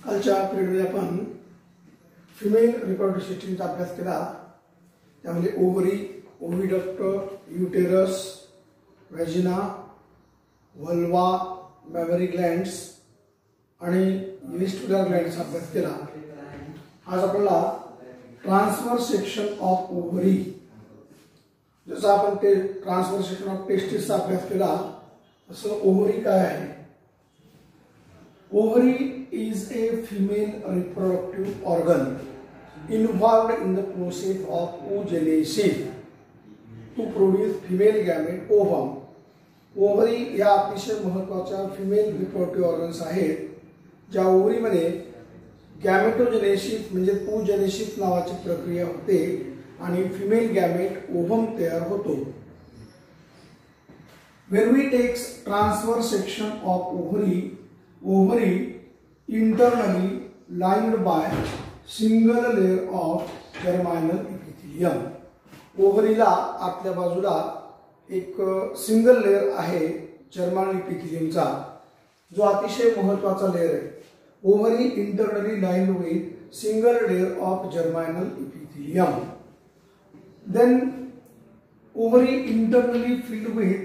कालच्या पिरियडमध्ये आपण फिमेल रिप्रोडक्टिव्ह सिस्टीमचा अभ्यास केला। त्यामध्ये ओव्हरी, ओव्हिडक्ट, युटेरस, व्हॅजिना, व्हल्वा, मॅमरी ग्लँड्स आणि युरिस्टिक्युलर ग्लँड्सचा अभ्यास केला। आज आपल्याला ट्रान्सव्हर्स सेक्शन ऑफ ओव्हरी, जसं आपण ते ट्रान्सव्हर्स सेक्शन ऑफ टेस्टिसचा अभ्यास केला तसं ओव्हरी काय आहे। Ovary is a female reproductive organ involved in the process of oogenesis to produce female gamete ovum. Ovary या अतिशय महत्त्वाच्या फिमेल रिप्रोडक्टिव्ह ऑर्गन्स आहेत, ज्या ओव्हरीमध्ये गॅमेटोजेनेसिस म्हणजे oogenesis नावाची प्रक्रिया होते आणि फिमेल गॅमेट ओव्हम तयार होतो। When we take transverse section of ovary internally lined by single layer of germinal epithelium. ओव्हरीला आतल्या बाजूला एक सिंगल लेयर आहे जर्मानल इपिथिलियमचा, जो अतिशय महत्त्वाचा लेयर आहे। Ovary internally lined with single layer of germinal epithelium. Then ovary internally filled with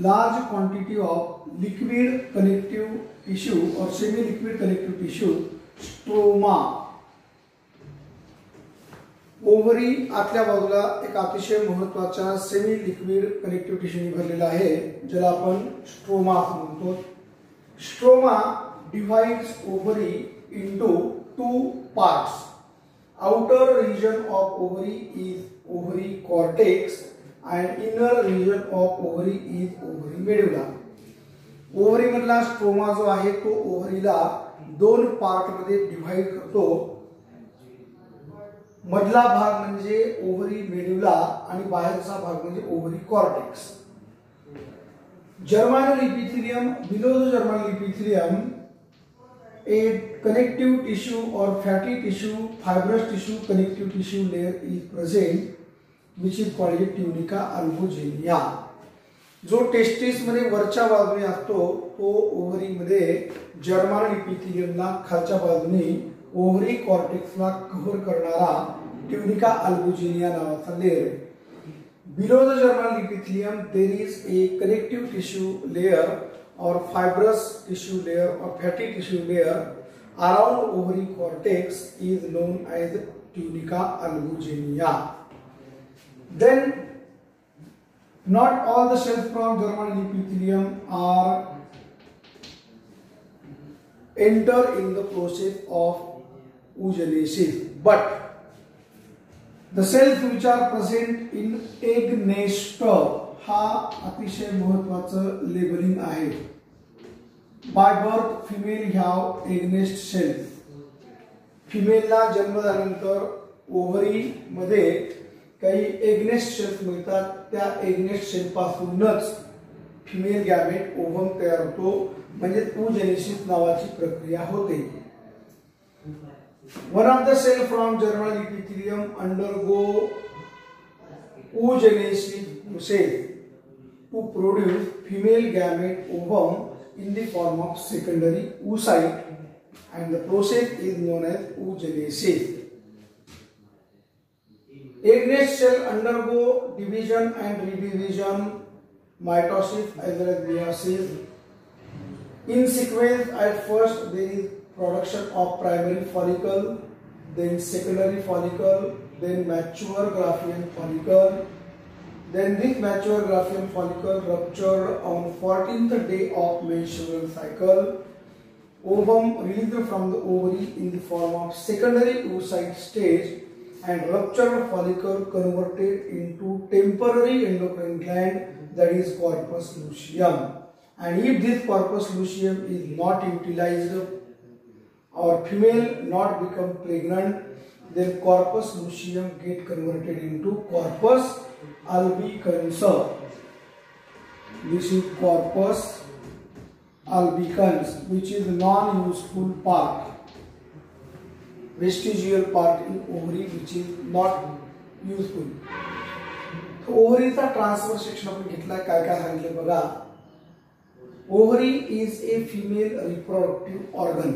large quantity of liquid connective tissue or semi-liquid connective tissue, stroma. Ovary आतल्या बाजूला एक अतिशय महत्त्वाच्या सेमी लिक्विड कनेक्टिव्ह टिश्यूने भरलेला आहे, ज्याला आपण स्ट्रोमा असं म्हणतो। Stroma divides ovary into two parts. Outer region of ovary is ovary cortex and inner region of ovary is ovary medulla. Ovary मधला स्ट्रोमा जो आहे तो ओव्हरीला दोन पार्ट मध्ये डिवाइड करतो। मधला भाग म्हणजे ओव्हरी मेड्युला आणि बाहेरचा भाग म्हणजे ovary cortex. Germinal epithelium, below the germinal epithelium a connective tissue or fatty tissue, fibrous tissue, connective tissue layer is present which is called tunica albuginiana. जो टेस्टिस मध्ये वरच्या बाजूने असतो तो ओव्हरी मध्ये जर्मानल इपिथिलियमला खालच्या बाजूने ओव्हरी कॉर्टेक्सला कव्हर करणारा ट्युनिका अल्बुजिनिया नावाचा लेयर आहे। Below the germinal epithelium there is a connective tissue layer और फाइब्रस टिश्यू लेयर और fatty tissue layer around ovary cortex is known as tunica albuginea. Then not all the cells from germinal epithelium are enter in the process of oogenesis, but the cells which are present in egg nest हा अतिशय महत्त्वाचं labelling आहे। By birth female have egg nest cells. फिमेलला जन्म झाल्यानंतर ovary मध्ये काही एगनेस्ट sales मिळतात, त्या एगनेस्ट सेल पासूनच फिमेल गॅमेट ओव्हम तयार होतो, म्हणजे oogenesis नावाची प्रक्रिया होते। One of the cell from germinal epithelium undergo oogenesis process to produce female gamete ovum in the form of secondary oocyte, and the process is known as oogenesis. Egg nest cell undergo division and redivision, mitosis as well as meiosis. In sequence, at first there is production of primary follicle, then secondary follicle, then mature Graafian follicle. Then this mature Graafian follicle ruptured on 14th day of menstrual cycle. Ovum released from the ovary in the form of secondary oocyte stage, and ruptured follicle converted into temporary endocrine gland, that is corpus luteum. And if this corpus luteum is not utilized or female not become pregnant, then corpus luteum get converted into corpus albicans. This is corpus albicans, which is non-useful part, vestigial part in ovary which is not useful. ओव्हरीचा transverse section आपण घेतला, काय काय सांगितलं बघा। Ovary is a female reproductive organ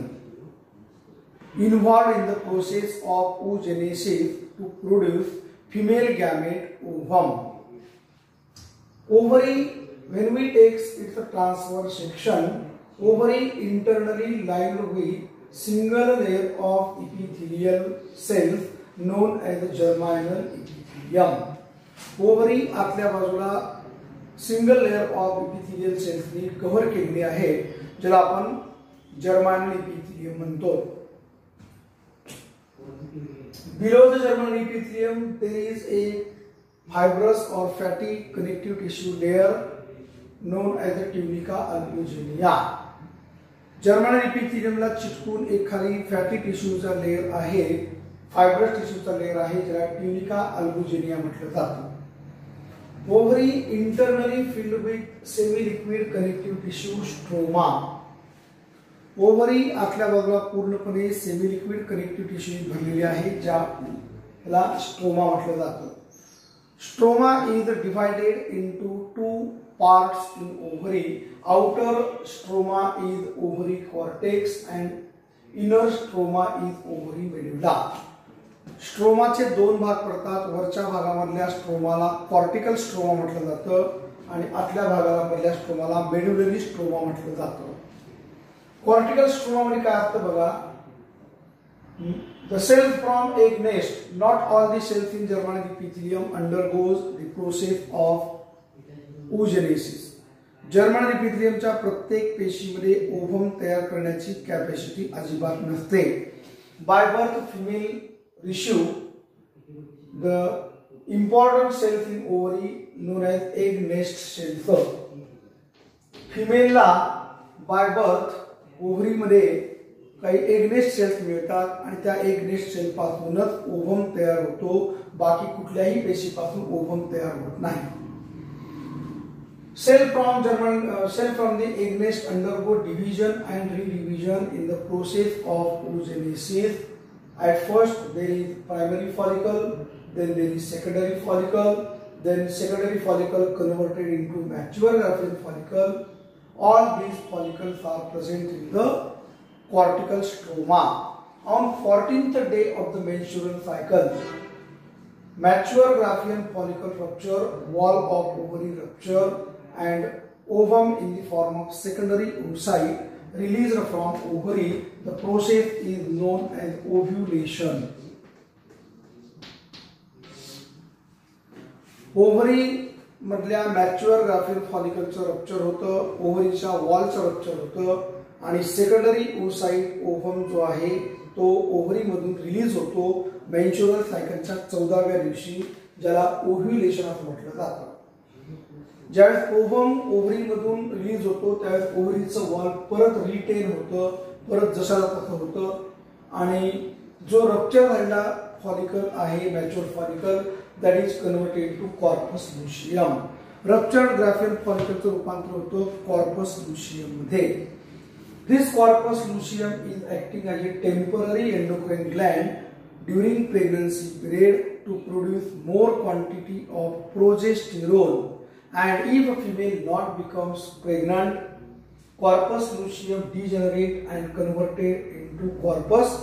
involved in the process of oogenesis to produce female gamete ovum. Ovary, when we take its transverse section, ovary internally lined with single layer of epithelial cells known as the germinal epithelium. Ovary आतल्या बाजूला single layer of epithelial सेल्सनी cover केलेली आहे, ज्याला आपण germinal epithelium म्हणतो. Below the germinal epithelium there is a fibrous or fatty connective tissue layer known as the tunica albuginea. Germinal इपिथेलियमला चिटकून एक खाली फॅटी टिश्यूचा लेयर आहे, फायब्रस टिश्यूचा लेयर आहे, ज्याला ट्युनिका अल्बुजिनिया म्हटलं जातं. Ovary internally filled with semi liquid connective tissue stroma. Ovary आतल्या बाजूला पूर्णपणे सेमी लिक्विड कनेक्टिव्ह टिश्यू भरलेली आहे, ज्याला स्ट्रोमा म्हटलं जातं. Stroma is divided into two parts in ovary. Outer stroma is ovary cortex and inner stroma is ovary medulla. स्ट्रोमाचे दोन भाग पडतात. वरच्या भागामधल्या स्ट्रोमाला कॉर्टिकल स्ट्रोमा म्हटलं जातं आणि आतल्या भागाला मधल्या स्ट्रोमाला मेडुलरी स्ट्रोमा म्हटलं जातं. कॉर्टिकल स्ट्रोमा म्हणजे काय असतं बघा. The cells from egg nest. Not all the cells in germinal epithelium undergoes the process of oogenesis. Germinal इपिथेलियमच्या प्रत्येक पेशीमध्ये ओव्हम तयार करण्याची कॅपॅसिटी अजिबात नसते. By birth female receive the important cells in ovary known as egg nest cells. फिमेलला by birth ओव्हरीमध्ये काही एग नेस्ट सेल्स मिळतात आणि त्या एग नेस्ट सेल पासूनच ओव्हम तयार होतो. बाकी कुठल्याही पेशीपासून ओव्हम तयार होत नाही. Cell from the egg nest undergo division and redivision in the process of oogenesis. At first there is primary follicle, then there is secondary follicle, then secondary follicle converted into mature Graafian follicle. All these follicles are present in the cortical stroma. On 14th day of the menstrual cycle, mature Graafian follicle rupture, wall of ovary rupture, and ovum in the form of secondary oocyte released from ovary. The process is known as ovulation. Ovary मधल्या mature Graafian फॉलिकलचं rupture होतं, ओव्हरीच्या वॉलचं rupture होतं आणि secondary oocyte ovum जो आहे तो ovary मधून release होतो menstrual सायकलच्या 14व्या दिवशी, ज्याला ओव्ह्युलेशन असं म्हटलं जातं. ज्यावेळेस ओव्हम ओव्हरी मधून रिलीज होतो त्यावेळेस ओव्हरीचं वॉल परत रिटेन होतं, परत जशाला तसं होतं आणि जो रप्चर झालेला फॉलिकल आहे mature follicle that is converted to corpus luteum. Ruptured Graafian फॉलिकलचं रूपांतर होतं कॉर्पस लुशियम मध्ये. This corpus luteum is acting as a temporary endocrine gland during pregnancy period to produce more quantity of progesterone. And if a female not becomes pregnant, corpus luteum degenerate and converted into corpus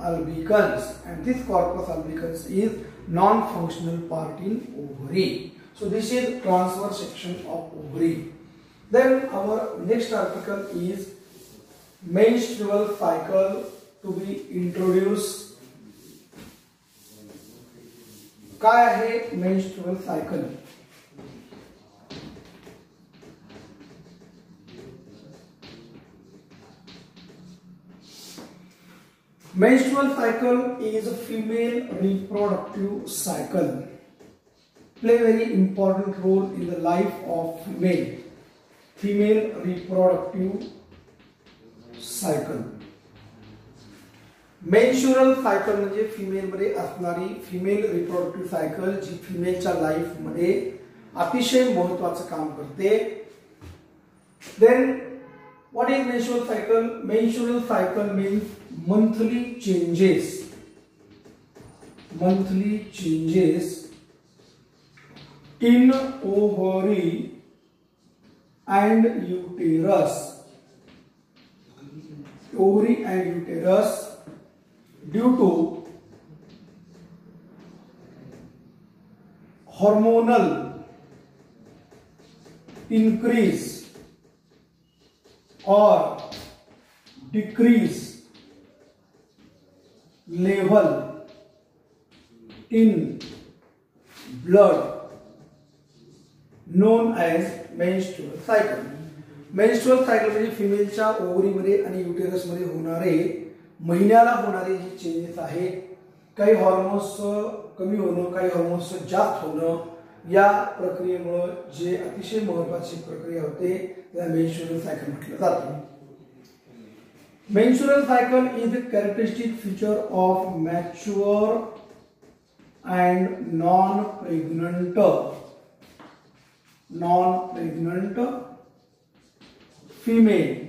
albicans, and this corpus albicans is non-functional part in ovary. So this is transverse section of ovary. Then our next article is menstrual cycle to be introduced. काय आहे menstrual cycle? Menstrual cycle is a female reproductive cycle. Play very important role in the life of female. Female reproductive cycle. Menstrual cycle म्हणजे female मध्ये असणारी female reproductive cycle जी फिमेलच्या life मध्ये अतिशय महत्त्वाचं काम करते. Then what is menstrual cycle? Menstrual cycle means monthly changes in ovary and uterus. Ovary and uterus due to hormonal increase or decrease level in blood known as menstrual cycle. Menstrual cycle म्हणजे फिमेलच्या ओव्हरीमध्ये आणि युटेरसमध्ये होणारे महिन्याला होणारे जे changes आहेत, काही hormones कमी होणं, काही हॉर्मोन्स जास्त होणं, या प्रक्रियेमुळे जे अतिशय महत्त्वाची प्रक्रिया होते त्याला मेन्स्ट्रुअल सायकल म्हटलं जातं. Menstrual cycle is the characteristic feature of mature and non pregnant female.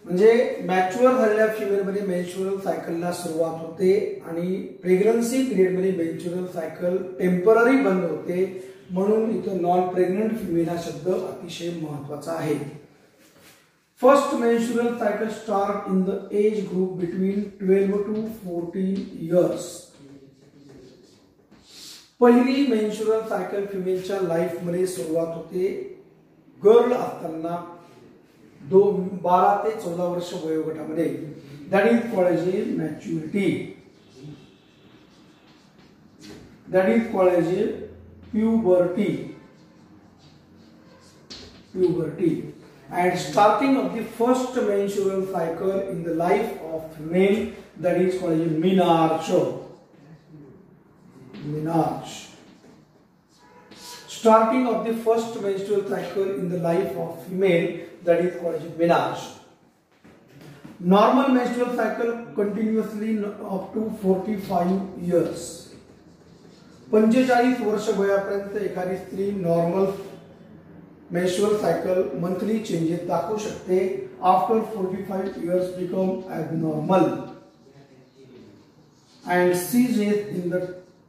म्हणजे मॅच्युअर झालेल्या फिमेल मध्ये मेन्स्ट्रुअल सायकलला सुरुवात होते आणि प्रेग्नन्सी पिरियड मध्ये मेन्स्ट्रुअल सायकल टेम्पररी बंद होते, म्हणून इथं नॉन प्रेग्नंट फिमेल हा शब्द अतिशय महत्त्वाचा आहे. First menstrual cycle start in the age group between 12 to 14 years. पहिली मेन्स्ट्रुअल सायकल फिमेलच्या लाईफ मध्ये सुरुवात होते गर्ल असताना 12 ते 14 वर्ष वयोगटामध्ये. That is called age maturity, that is called age puberty. And starting of the first menstrual cycle in the life of female, that is called as menarche. Starting of the first menstrual cycle in the life of female, that is called as menarche. Normal menstrual cycle continuously up to 45 years. 45 वर्ष वयापर्यंत एखादी स्त्री normal menstrual cycle monthly changes दाखवू शकते. After 45 years become abnormal and ceases in the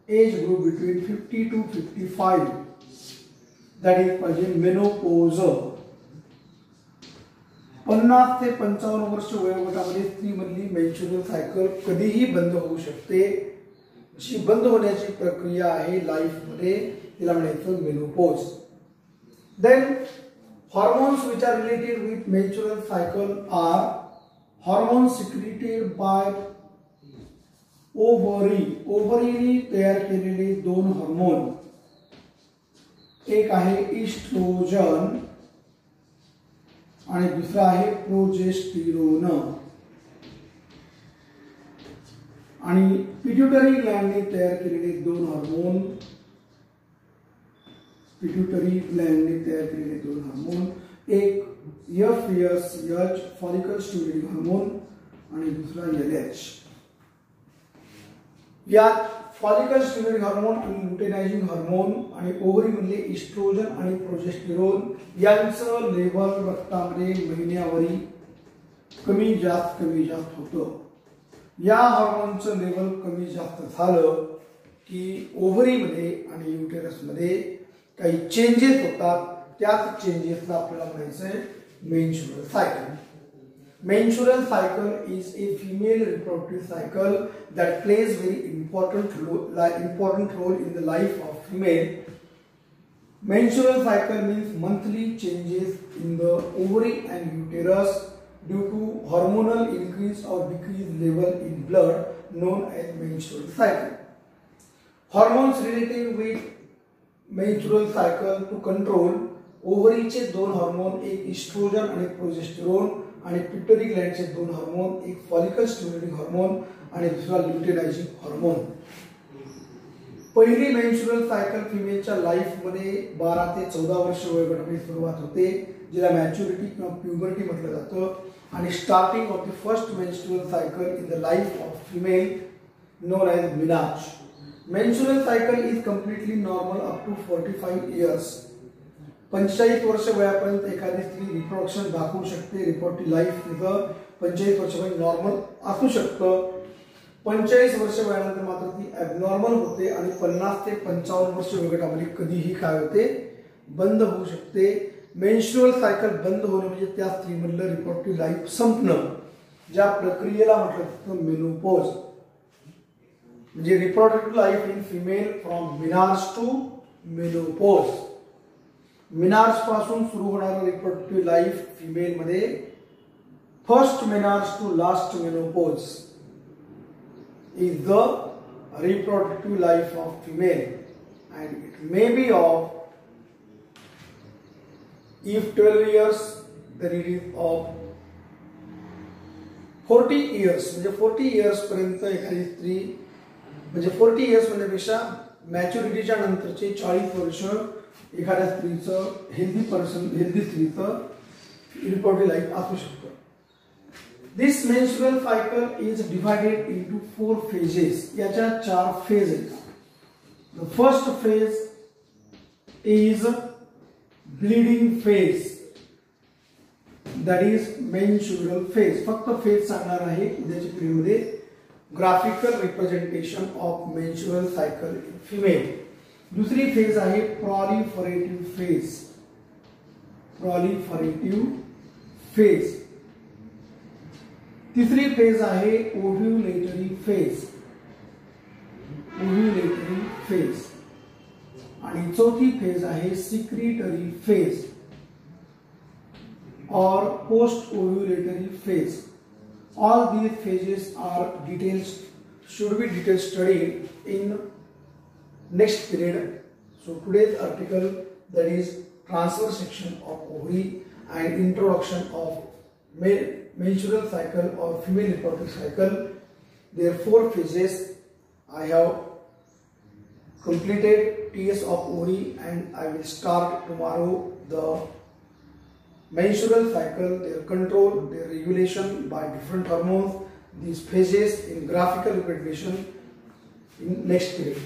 age group between 50 to 55. That is called menopause. 50 ते 55 वर्ष वयोगटामध्ये स्त्रीमधली menstrual cycle कधीही बंद होऊ शकते. जी बंद होण्याची प्रक्रिया आहे लाईफ मध्ये तिला म्हणायचं menopause. Then hormones which are related with menstrual cycle are hormones secreted by ovary. ओव्हरीने तयार केलेले दोन हार्मोन, एक आहे इस्ट्रोजन आणि दुसरा आहे प्रोजेस्टेरोन. आणि पिट्युटरी ग्लॅंडने तयार केलेले दोन हार्मोन, पिट्युटरी ग्लॅंडने तयार केलेले दोन हार्मोन, एक FSH फॉलिकल स्टिम्युलेटिंग हार्मोन आणि दुसरा LH. यात फॉलिकल स्टिम्युलेटिंग हार्मोन आणि लुटेनायझिंग हार्मोन आणि ओव्हरी मधले इस्ट्रोजन आणि प्रोजेस्टेरोन यांचं लेवल रक्तामध्ये महिन्यावरी कमी जास्त होतं. या हार्मोनचं लेवल कमी जास्त झालं की ओव्हरीमध्ये आणि युटेरसमध्ये काही चेंजेस होतात. त्याच चेंजेसला आपल्याला म्हणायचं आहे menstrual cycle. Menstrual cycle is a female reproductive cycle that plays very important role in the life of female. Menstrual cycle means monthly changes in the ovary and uterus due to hormonal increase or decrease level in blood known as menstrual cycle. Hormones related with menstrual cycle to control ओव्हरीचे दोन hormone, एक oestrogen आणि progesterone, आणि pituitary ग्लॅंडचे दोन hormone, एक follicle stimulating hormone आणि दुसरा ल्युटेनायझिंग hormone. पहिली menstrual cycle फिमेलच्या लाईफ मध्ये 12 ते 14 वर्ष वयोगटामध्ये सुरुवात होते, जिला मॅच्युरिटी किंवा प्युबर्टी म्हटलं जातं. आणि starting of the first menstrual cycle in the life of female known as menarche. Menstrual cycle is completely normal up to 45 years. 45 वर्ष वयापर्यंत एखादी स्त्री रिप्रोडक्शन दाखवू शकते. रिपोर्टिव्ह लाईफ तिथं 45 वर्षापर्यंत नॉर्मल असू शकतं. 45 वर्ष वयानंतर मात्र ती ॲबनॉर्मल होते आणि 50 ते 55 वर्ष वयोगटामध्ये कधीही काय होते, बंद होऊ शकते. मेन्स्ट्रुअल सायकल बंद होणे म्हणजे त्या स्त्रीमधलं रिप्रोडक्टिव्ह लाईफ संपणं. ज्या प्रक्रियेला म्हटलं तर मेनोपॉज, म्हणजे reproductive life in female from menarche to menopause. Menarche पासून सुरू होणारं रिप्रोडक्टिव्ह लाईफ फिमेल मध्ये first menarche to last menopause is the reproductive life of female, and it may be of, if 12 years then it is of 40 years. म्हणजे 40 years पर्यंत एखादी स्त्री, म्हणजे 40 years म्हणण्यापेक्षा मॅच्युरिटीच्या नंतरचे 40 वर्ष एखाद्या स्त्रीचं हेल्दी स्त्रीचं रिप्रोडक्टिव्ह लाईफ असू शकतं. This menstrual cycle is divided into 4 phases. याच्या 4 फेज आहेत. The first phase is bleeding phase, that is menstrual phase. फक्त फेज सांगणार आहे उद्याच्या पिरियड मध्ये. Graphical representation of menstrual cycle in female. दुसरी फेज आहे proliferative phase. proliferative phase. तिसरी फेज आहे ओव्ह्युलेटरी फेज. Ovulatory phase. आणि चौथी फेज आहे सिक्रिटरी फेज और post ovulatory phase. All these phases are details, should be detailed studied in next period. So today's article, that is transfer section of ovary and introduction of menstrual cycle or female reproductive cycle. There are 4 phases. I have completed TS of ovary and I will start tomorrow the menstrual cycle, their control, their regulation by different hormones, these phases in graphical representation in next period.